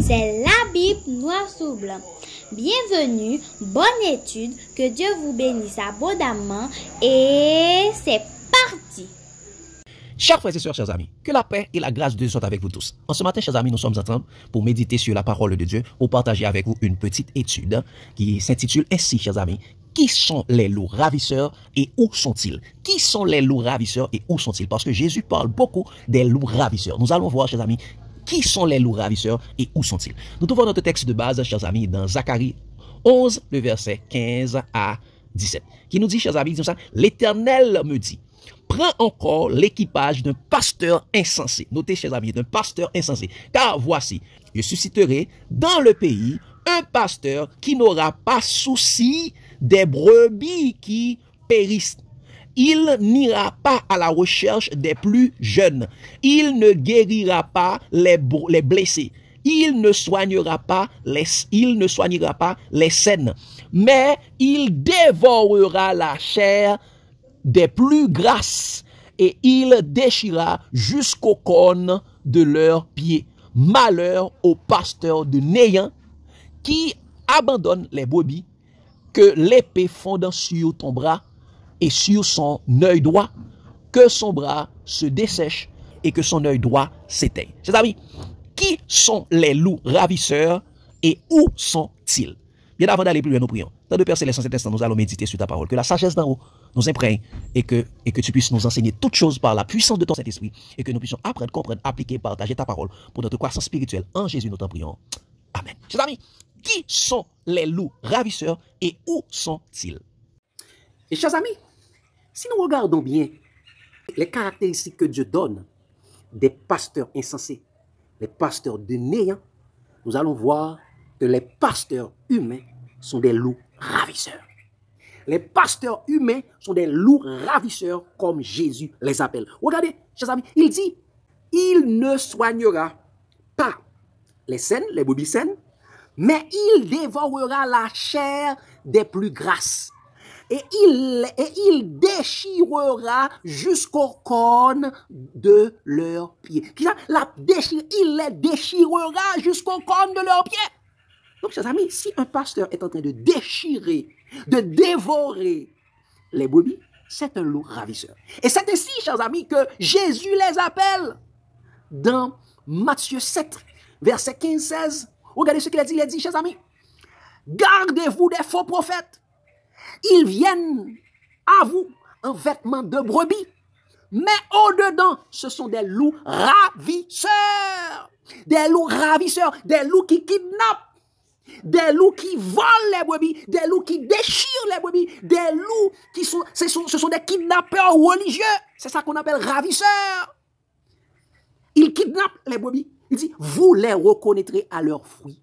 C'est la Bible noir sur blanc. Bienvenue, bonne étude, que Dieu vous bénisse abondamment et c'est parti. Chers frères et sœurs, chers amis, que la paix et la grâce de Dieu soient avec vous tous. En ce matin, chers amis, nous sommes ensemble pour méditer sur la parole de Dieu, pour partager avec vous une petite étude qui s'intitule ainsi, chers amis. Qui sont les loups ravisseurs et où sont-ils? Qui sont les loups ravisseurs et où sont-ils? Parce que Jésus parle beaucoup des loups ravisseurs. Nous allons voir, chers amis, qui sont les loups ravisseurs et où sont-ils? Nous trouvons notre texte de base, chers amis, dans Zacharie 11, le verset 15 à 17, qui nous dit, chers amis, l'Éternel me dit, prends encore l'équipage d'un pasteur insensé. Notez, chers amis, d'un pasteur insensé. Car voici, je susciterai dans le pays un pasteur qui n'aura pas souci des brebis qui périssent. Il n'ira pas à la recherche des plus jeunes. Il ne guérira pas les blessés. Il ne soignera pas les saines. Mais il dévorera la chair des plus grasses et il déchira jusqu'aux cornes de leurs pieds. Malheur au pasteur de Néant qui abandonne les brebis, que l'épée fonde sur ton bras et sur son œil droit, que son bras se dessèche et que son œil droit s'éteigne. Chers amis, qui sont les loups ravisseurs et où sont-ils? Bien avant d'aller plus loin, nous prions. Dans le Père Céleste, en cet instant, nous allons méditer sur ta parole. Que la sagesse d'en haut nous imprègne et que tu puisses nous enseigner toutes choses par la puissance de ton Saint-Esprit et que nous puissions apprendre, comprendre, appliquer, partager ta parole pour notre croissance spirituelle. En Jésus, nous t'en prions. Amen. Chers amis, qui sont les loups ravisseurs et où sont-ils? Et chers amis, si nous regardons bien les caractéristiques que Dieu donne des pasteurs insensés, les pasteurs de néant, nous allons voir que les pasteurs humains sont des loups ravisseurs. Les pasteurs humains sont des loups ravisseurs comme Jésus les appelle. Regardez, chers amis, il dit, il ne soignera pas les saines, les brebis saines, mais il dévorera la chair des plus grasses. Et il déchirera jusqu'aux cornes de leurs pieds. Il les déchirera jusqu'aux cornes de leurs pieds. Donc, chers amis, si un pasteur est en train de déchirer, de dévorer les brebis, c'est un loup ravisseur. Et c'est ainsi, chers amis, que Jésus les appelle dans Matthieu 7, verset 15-16. Regardez ce qu'il a dit. Il a dit, chers amis, gardez-vous des faux prophètes. Ils viennent à vous en vêtements de brebis, mais au-dedans, ce sont des loups ravisseurs. Des loups ravisseurs, des loups qui kidnappent, des loups qui volent les brebis, des loups qui déchirent les brebis, des loups qui sont, ce sont des kidnappeurs religieux. C'est ça qu'on appelle ravisseurs. Ils kidnappent les brebis. Il dit, vous les reconnaîtrez à leurs fruits.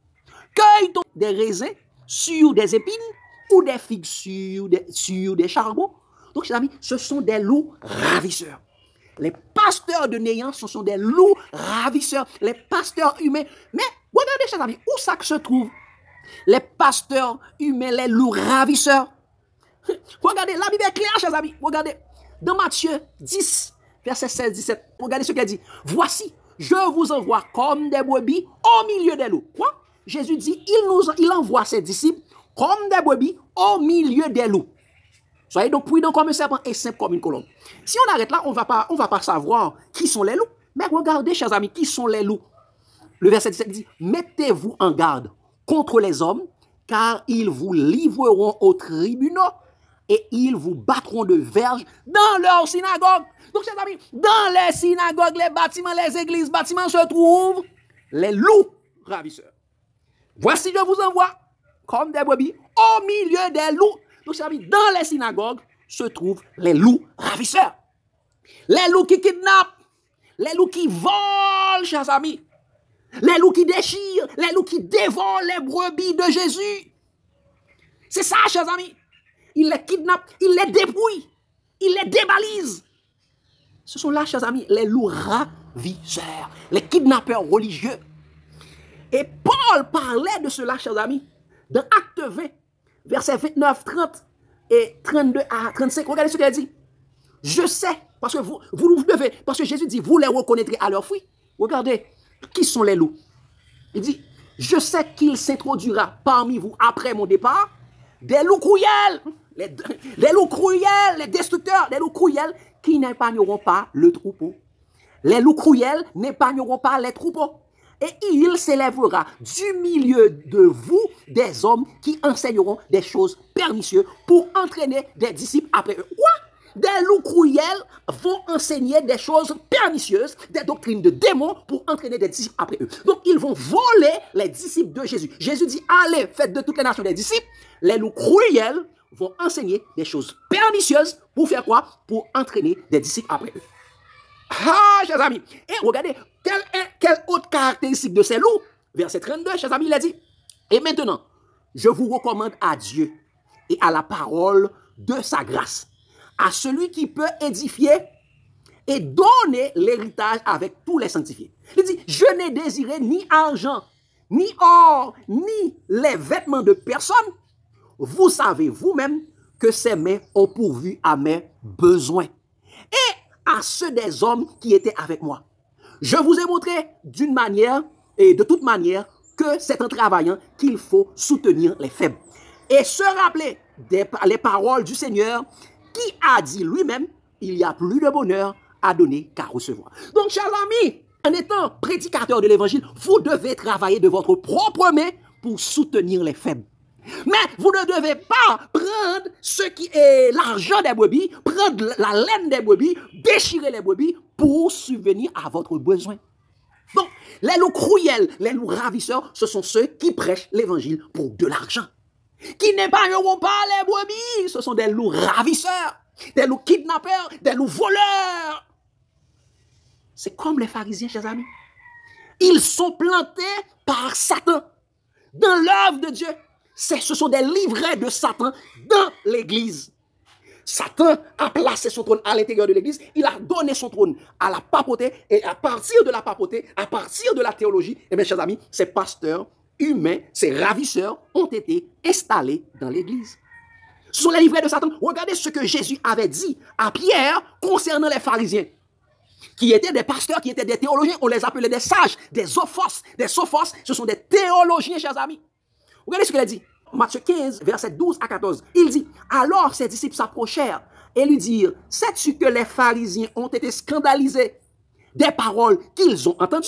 Cueille donc des raisins sur des épines ou des figues sur des charbons. Donc, chers amis, ce sont des loups ravisseurs. Les pasteurs de néant, ce sont des loups ravisseurs. Les pasteurs humains. Mais, regardez, chers amis, où ça que se trouve les pasteurs humains, les loups ravisseurs? Regardez, la Bible est claire, chers amis. Regardez, dans Matthieu 10, verset 16-17, regardez ce qu'elle dit. Voici, je vous envoie comme des brebis au milieu des loups. Quoi? Jésus dit, il envoie ses disciples comme des brebis au milieu des loups. Soyez donc prudents comme un serpent et simples comme une colombe. Si on arrête là, on va pas savoir qui sont les loups. Mais regardez, chers amis, qui sont les loups. Le verset 17 dit, mettez-vous en garde contre les hommes, car ils vous livreront aux tribunaux et ils vous battront de verges dans leurs synagogues. Donc, chers amis, dans les synagogues, les bâtiments, les églises, bâtiments se trouvent les loups ravisseurs. Voici, je vous envoie comme des brebis au milieu des loups. Donc, chers amis, dans les synagogues se trouvent les loups ravisseurs. Les loups qui kidnappent, les loups qui volent, chers amis. Les loups qui déchirent, les loups qui dévorent les brebis de Jésus. C'est ça, chers amis. Il les kidnappe, il les dépouille, il les débalise. Ce sont là, chers amis, les loups ravisseurs, les kidnappeurs religieux. Et Paul parlait de cela, chers amis, dans Acte 20, versets 29, 30 et 32 à 35. Regardez ce qu'il a dit. Je sais, parce que vous devez, parce que Jésus dit, vous les reconnaîtrez à leurs fruits. Regardez, qui sont les loups? Il dit, Je sais qu'il s'introduira parmi vous après mon départ des loups cruels, les loups cruels, les destructeurs, les loups cruels qui n'épargneront pas le troupeau. Les loups cruels n'épargneront pas les troupeaux. Et il s'élèvera du milieu de vous des hommes qui enseigneront des choses pernicieuses pour entraîner des disciples après eux. Quoi? Des loups cruels vont enseigner des choses pernicieuses, des doctrines de démons pour entraîner des disciples après eux. Donc, ils vont voler les disciples de Jésus. Jésus dit, allez, faites de toutes les nations des disciples. Les loups cruels vont enseigner des choses pernicieuses pour faire quoi? Pour entraîner des disciples après eux. Ah, chers amis. Et regardez, quelle autre caractéristique de ces loups? Verset 32, chers amis, il a dit, et maintenant, je vous recommande à Dieu et à la parole de sa grâce, à celui qui peut édifier et donner l'héritage avec tous les sanctifiés. Il dit, je n'ai désiré ni argent, ni or, ni les vêtements de personne. Vous savez vous-même que ces mains ont pourvu à mes besoins. Et à ceux des hommes qui étaient avec moi. Je vous ai montré d'une manière et de toute manière que c'est en travaillant qu'il faut soutenir les faibles. Et se rappeler les paroles du Seigneur qui a dit lui-même, il y a plus de bonheur à donner qu'à recevoir. Donc, chers amis, en étant prédicateur de l'évangile, vous devez travailler de votre propre main pour soutenir les faibles. Mais vous ne devez pas prendre ce qui est l'argent des brebis, prendre la laine des brebis, déchirer les brebis pour subvenir à votre besoin. Donc, les loups cruels, les loups ravisseurs, ce sont ceux qui prêchent l'évangile pour de l'argent. Qui n'épargneront pas les brebis, ce sont des loups ravisseurs, des loups kidnappeurs, des loups voleurs. C'est comme les pharisiens, chers amis. Ils sont plantés par Satan dans l'œuvre de Dieu. Ce sont des livrets de Satan dans l'église. Satan a placé son trône à l'intérieur de l'église. Il a donné son trône à la papauté. Et à partir de la papauté, à partir de la théologie, eh bien, chers amis, ces pasteurs humains, ces ravisseurs ont été installés dans l'église. Ce sont les livrets de Satan. Regardez ce que Jésus avait dit à Pierre concernant les pharisiens, qui étaient des pasteurs, qui étaient des théologiens. On les appelait des sages, des ophos. Des sophos, ce sont des théologiens, chers amis. Regardez ce qu'il a dit. Matthieu 15, verset 12 à 14. Il dit, alors ses disciples s'approchèrent et lui dirent, sais-tu que les pharisiens ont été scandalisés des paroles qu'ils ont entendues?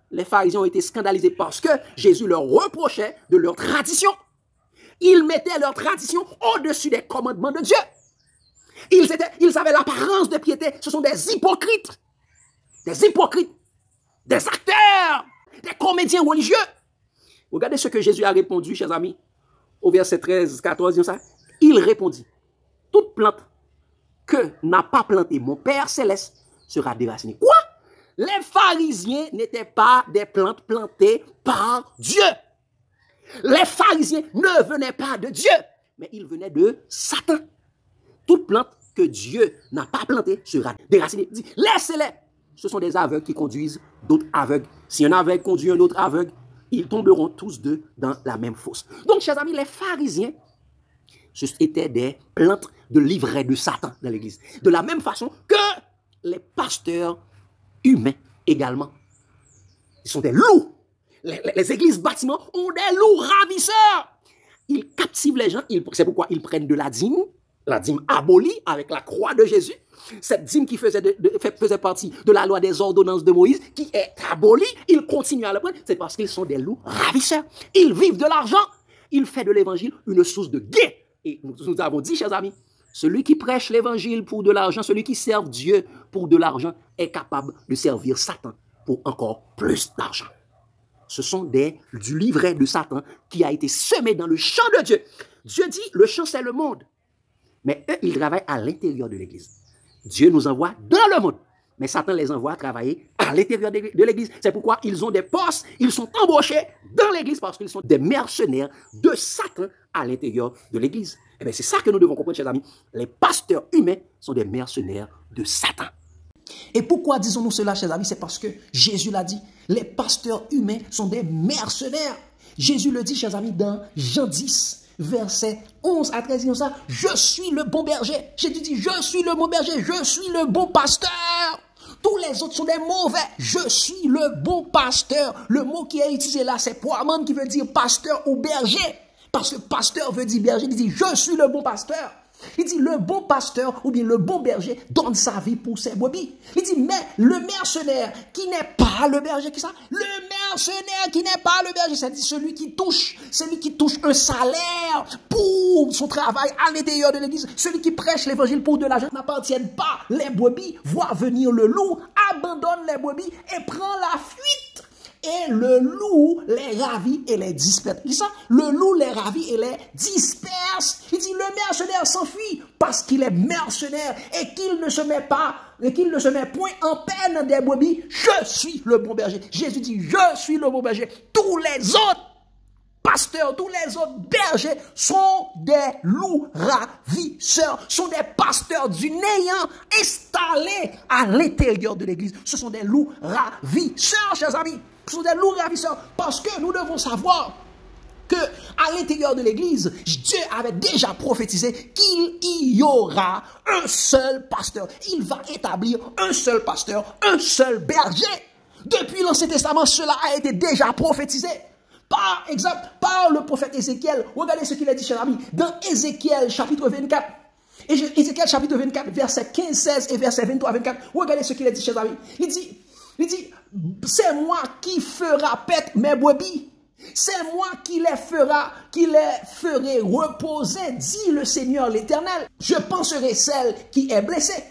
Les pharisiens ont été scandalisés parce que Jésus leur reprochait de leur tradition. Ils mettaient leur tradition au-dessus des commandements de Dieu. Ils avaient l'apparence de piété. Ce sont des hypocrites. Des hypocrites. Des acteurs. Des comédiens religieux. Regardez ce que Jésus a répondu, chers amis. Au verset 13, 14, il répondit, toute plante que n'a pas planté mon Père céleste sera déracinée. Quoi? Les pharisiens n'étaient pas des plantes plantées par Dieu. Les pharisiens ne venaient pas de Dieu, mais ils venaient de Satan. Toute plante que Dieu n'a pas plantée sera déracinée. Laissez-les. Ce sont des aveugles qui conduisent d'autres aveugles. Si un aveugle conduit un autre aveugle, ils tomberont tous deux dans la même fosse. Donc, chers amis, les pharisiens, ce étaient des plantes de livrets de Satan dans l'église. De la même façon que les pasteurs humains également. Ils sont des loups. Les églises bâtiments ont des loups ravisseurs. Ils captivent les gens. C'est pourquoi ils prennent de la dîme abolie avec la croix de Jésus. Cette dîme qui faisait partie de la loi des ordonnances de Moïse, qui est abolie, ils continuent à le prendre. C'est parce qu'ils sont des loups ravisseurs. Ils vivent de l'argent. Ils font de l'évangile une source de gain. Et nous avons dit, chers amis, celui qui prêche l'évangile pour de l'argent, celui qui sert Dieu pour de l'argent, est capable de servir Satan pour encore plus d'argent. Ce sont du livret de Satan qui a été semé dans le champ de Dieu. Dieu dit, le champ c'est le monde. Mais eux, ils travaillent à l'intérieur de l'église. Dieu nous envoie dans le monde. Mais Satan les envoie travailler à l'intérieur de l'église. C'est pourquoi ils ont des postes, ils sont embauchés dans l'église parce qu'ils sont des mercenaires de Satan à l'intérieur de l'église. Eh bien, c'est ça que nous devons comprendre, chers amis. Les pasteurs humains sont des mercenaires de Satan. Et pourquoi disons-nous cela, chers amis? C'est parce que Jésus l'a dit. Les pasteurs humains sont des mercenaires. Jésus le dit, chers amis, dans Jean 10. Verset 11 à 13, comme ça, je suis le bon berger. Jésus dit, je suis le bon berger, je suis le bon pasteur. Tous les autres sont des mauvais. Je suis le bon pasteur. Le mot qui est utilisé là, c'est poiman qui veut dire pasteur ou berger. Parce que pasteur veut dire berger. Il dit, je suis le bon pasteur. Il dit, le bon pasteur ou bien le bon berger donne sa vie pour ses brebis. Il dit, mais le mercenaire qui n'est pas le berger, qui ça? Le mercenaire qui n'est pas le berger, c'est-à-dire celui qui touche un salaire pour son travail à l'intérieur de l'église, celui qui prêche l'évangile pour de l'argent, n'appartiennent pas les brebis, voit venir le loup, abandonne les brebis et prend la fuite. Et le loup les ravit et les disperse. Il dit ça? Le loup les ravit et les disperse. Il dit, le mercenaire s'enfuit parce qu'il est mercenaire et qu'il ne se met point en peine des brebis. Je suis le bon berger. Jésus dit, je suis le bon berger. Tous les autres pasteurs, tous les autres bergers sont des loups ravisseurs, sont des pasteurs du néant installés à l'intérieur de l'église. Ce sont des loups ravisseurs, chers amis. Ce sont des loups ravisseurs parce que nous devons savoir que à l'intérieur de l'église, Dieu avait déjà prophétisé qu'il y aura un seul pasteur. Il va établir un seul pasteur, un seul berger. Depuis l'Ancien Testament, cela a été déjà prophétisé. Par exemple, par le prophète Ézéchiel. Regardez ce qu'il a dit, chers amis, dans Ézéchiel chapitre 24. Ézéchiel chapitre 24, verset 15, 16 et verset 23, 24. Regardez ce qu'il a dit, chers amis. Il dit, c'est moi qui fera paître mes brebis. C'est moi qui les ferai reposer, dit le Seigneur l'Éternel. Je penserai celle qui est blessée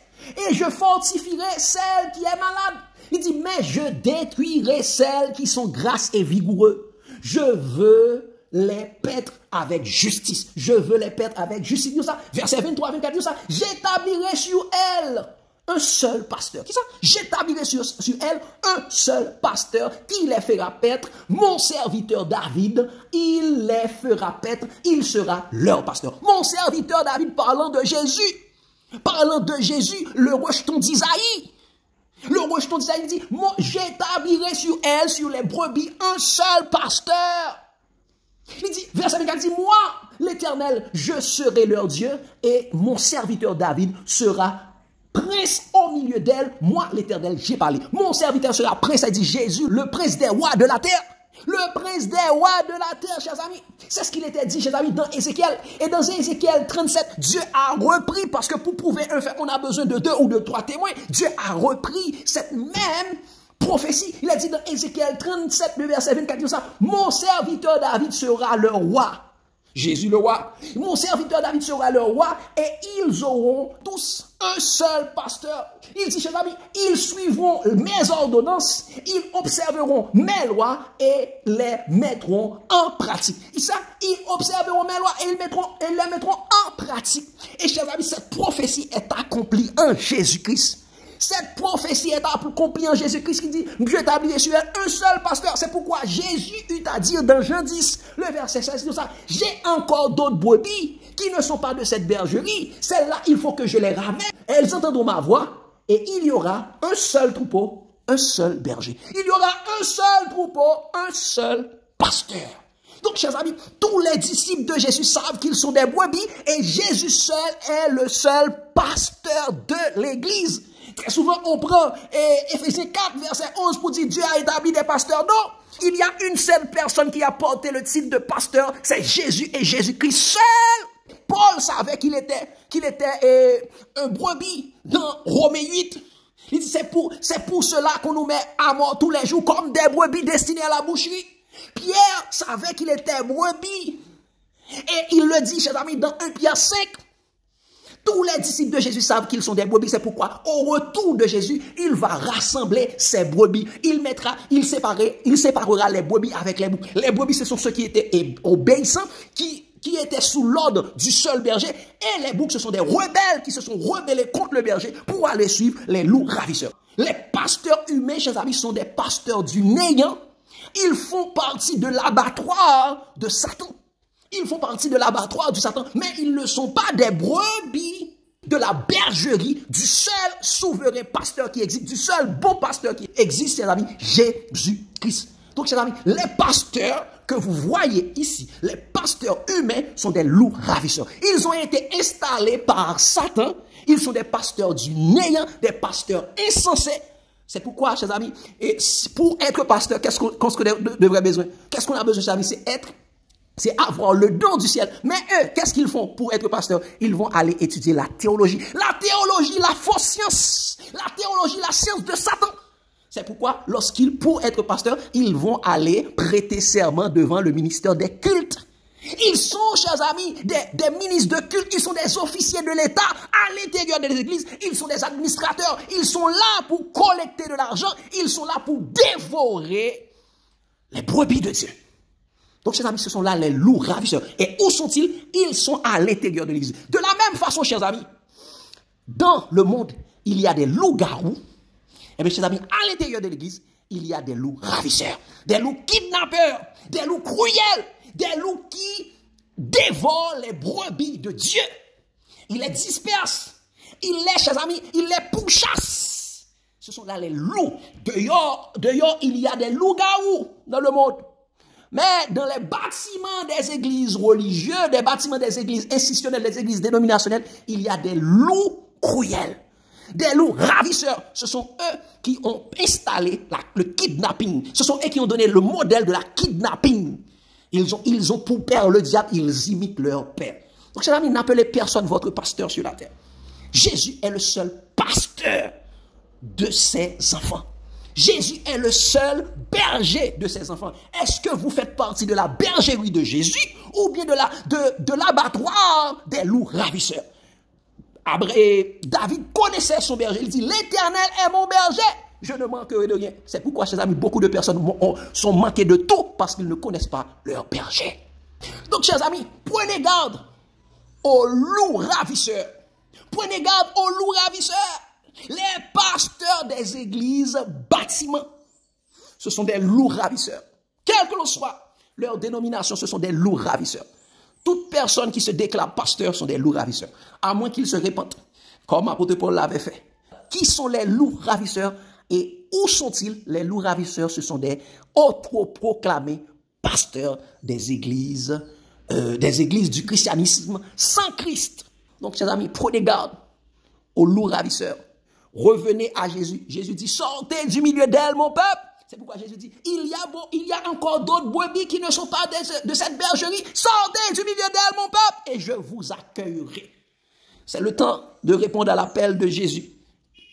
et je fortifierai celle qui est malade. Il dit, mais je détruirai celles qui sont grasses et vigoureuses. Je veux les paître avec justice. Je veux les paître avec justice. Dit ça. Verset 23, 24, dit ça. J'établirai sur elles un seul pasteur. Qui ça? J'établirai sur elle un seul pasteur qui les fera paître. Mon serviteur David, il les fera paître. Il sera leur pasteur. Mon serviteur David, parlant de Jésus, le rejeton d'Isaïe. Le rejeton d'Isaïe dit, j'établirai sur elle, sur les brebis, un seul pasteur. Il dit, verset 24, il dit, moi, l'Éternel, je serai leur Dieu et mon serviteur David sera prince au milieu d'elle. Moi, l'Éternel, j'ai parlé. Mon serviteur sera prince, il dit Jésus, le prince des rois de la terre. Le prince des rois de la terre, chers amis. C'est ce qu'il était dit, chers amis, dans Ézéchiel. Et dans Ézéchiel 37, Dieu a repris, parce que pour prouver un fait, on a besoin de 2 ou de 3 témoins. Dieu a repris cette même prophétie. Il a dit dans Ézéchiel 37, le verset 24, ça, mon serviteur David sera le roi. Jésus le roi. Mon serviteur David sera le roi et ils auront tous un seul pasteur. Il dit, chers amis, ils suivront mes ordonnances, ils observeront mes lois et les mettront en pratique. Et ça, ils observeront mes lois et ils les mettront en pratique. Et chers amis, cette prophétie est accomplie en Jésus-Christ. Cette prophétie est accomplie en Jésus-Christ qui dit, je établirai sur elle un seul pasteur. C'est pourquoi Jésus eut à dire dans Jean 10, le verset 16, tout ça, j'ai encore d'autres brebis qui ne sont pas de cette bergerie. Celles-là, il faut que je les ramène. Elles entendront ma voix et il y aura un seul troupeau, un seul berger. Il y aura un seul troupeau, un seul pasteur. Donc, chers amis, tous les disciples de Jésus savent qu'ils sont des brebis et Jésus seul est le seul pasteur de l'Église. Très souvent, on prend Éphésiens 4, verset 11 pour dire Dieu a établi des pasteurs. Non, il y a une seule personne qui a porté le titre de pasteur, c'est Jésus et Jésus-Christ seul. Paul savait qu'il était un brebis dans Romains 8. Il dit c'est pour cela qu'on nous met à mort tous les jours comme des brebis destinées à la boucherie. Pierre savait qu'il était brebis. Et il le dit, chers amis, dans 1 Pierre 5. Tous les disciples de Jésus savent qu'ils sont des brebis. C'est pourquoi, au retour de Jésus, il va rassembler ses brebis. Il séparera les brebis avec les boucs. Les brebis, ce sont ceux qui étaient obéissants, qui étaient sous l'ordre du seul berger. Et les boucs, ce sont des rebelles qui se sont rebellés contre le berger pour aller suivre les loups ravisseurs. Les pasteurs humains, chers amis, sont des pasteurs du néant. Ils font partie de l'abattoir de Satan. Ils font partie de l'abattoir du Satan, mais ils ne sont pas des brebis de la bergerie du seul souverain pasteur qui existe, du seul bon pasteur qui existe, chers amis, Jésus-Christ. Donc, chers amis, les pasteurs que vous voyez ici, les pasteurs humains sont des loups ravisseurs. Ils ont été installés par Satan. Ils sont des pasteurs du néant, des pasteurs insensés. C'est pourquoi, chers amis, et pour être pasteur, qu'est-ce qu'on devrait besoin? Qu'est-ce qu'on a besoin, chers amis? C'est avoir le don du ciel. Mais eux, qu'est-ce qu'ils font pour être pasteur? Ils vont aller étudier la théologie. La théologie, la fausse science. La théologie, la science de Satan. C'est pourquoi, pour être pasteur, ils vont aller prêter serment devant le ministère des cultes. Ils sont, chers amis, des ministres de culte, ils sont des officiers de l'État à l'intérieur des églises, ils sont des administrateurs, ils sont là pour collecter de l'argent, ils sont là pour dévorer les brebis de Dieu. Donc, chers amis, ce sont là les loups ravisseurs. Et où sont-ils? Ils sont à l'intérieur de l'église. De la même façon, chers amis, dans le monde, il y a des loups-garous. Et bien, chers amis, à l'intérieur de l'église, il y a des loups ravisseurs, des loups kidnappeurs, des loups cruels, des loups qui dévorent les brebis de Dieu. Il les disperse. Il les, chers amis, il les pourchasse. Ce sont là les loups. Dehors, il y a des loups-garous dans le monde. Mais dans les bâtiments des églises religieuses, des bâtiments des églises institutionnelles, des églises dénominationnelles, il y a des loups cruels. Des loups ravisseurs, ce sont eux qui ont installé le kidnapping. Ce sont eux qui ont donné le modèle de la kidnapping. Ils ont pour père le diable, ils imitent leur père. Donc, chers amis, n'appelez personne votre pasteur sur la terre. Jésus est le seul pasteur de ses enfants. Jésus est le seul berger de ses enfants. Est-ce que vous faites partie de la bergerie de Jésus ou bien de l'abattoir des loups ravisseurs? David connaissait son berger. Il dit, l'Éternel est mon berger. Je ne manquerai de rien. C'est pourquoi, chers amis, beaucoup de personnes sont manquées de tout parce qu'ils ne connaissent pas leur berger. Donc, chers amis, prenez garde aux loups ravisseurs. Prenez garde aux loups ravisseurs. Les pasteurs des églises bâtiments, ce sont des loups ravisseurs. Quelle que l'on soit, leur dénomination, ce sont des loups ravisseurs. Toute personne qui se déclare pasteur sont des loups ravisseurs, à moins qu'ils se répandent, comme l'apôtre Paul l'avait fait. Qui sont les loups ravisseurs et où sont-ils? Les loups ravisseurs, ce sont des autoproclamés pasteurs des églises du christianisme sans Christ. Donc, chers amis, prenez garde aux loups ravisseurs. Revenez à Jésus. Jésus dit, sortez du milieu d'elle, mon peuple. C'est pourquoi Jésus dit, il y a encore d'autres brebis qui ne sont pas de cette bergerie. Sortez du milieu d'elle, mon peuple, et je vous accueillerai. C'est le temps de répondre à l'appel de Jésus.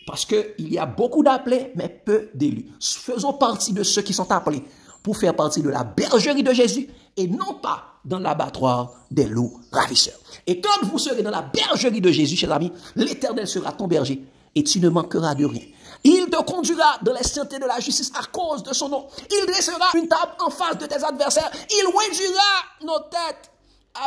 Parce qu'il y a beaucoup d'appelés, mais peu d'élus. Faisons partie de ceux qui sont appelés pour faire partie de la bergerie de Jésus et non pas dans l'abattoir des loups ravisseurs. Et quand vous serez dans la bergerie de Jésus, chers amis, l'Éternel sera ton berger et tu ne manqueras de rien. Il te conduira dans les sentiers de la justice à cause de son nom. Il dressera une table en face de tes adversaires. Il oindira nos têtes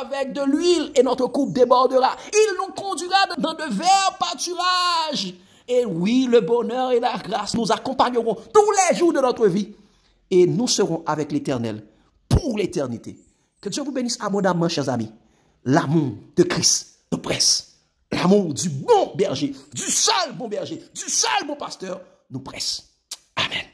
avec de l'huile et notre coupe débordera. Il nous conduira dans de verts pâturages. Et oui, le bonheur et la grâce nous accompagneront tous les jours de notre vie. Et nous serons avec l'Éternel pour l'éternité. Que Dieu vous bénisse abondamment, chers amis. L'amour de Christ nous presse. L'amour du bon berger, du seul bon berger, du seul bon pasteur nous presse. Amen.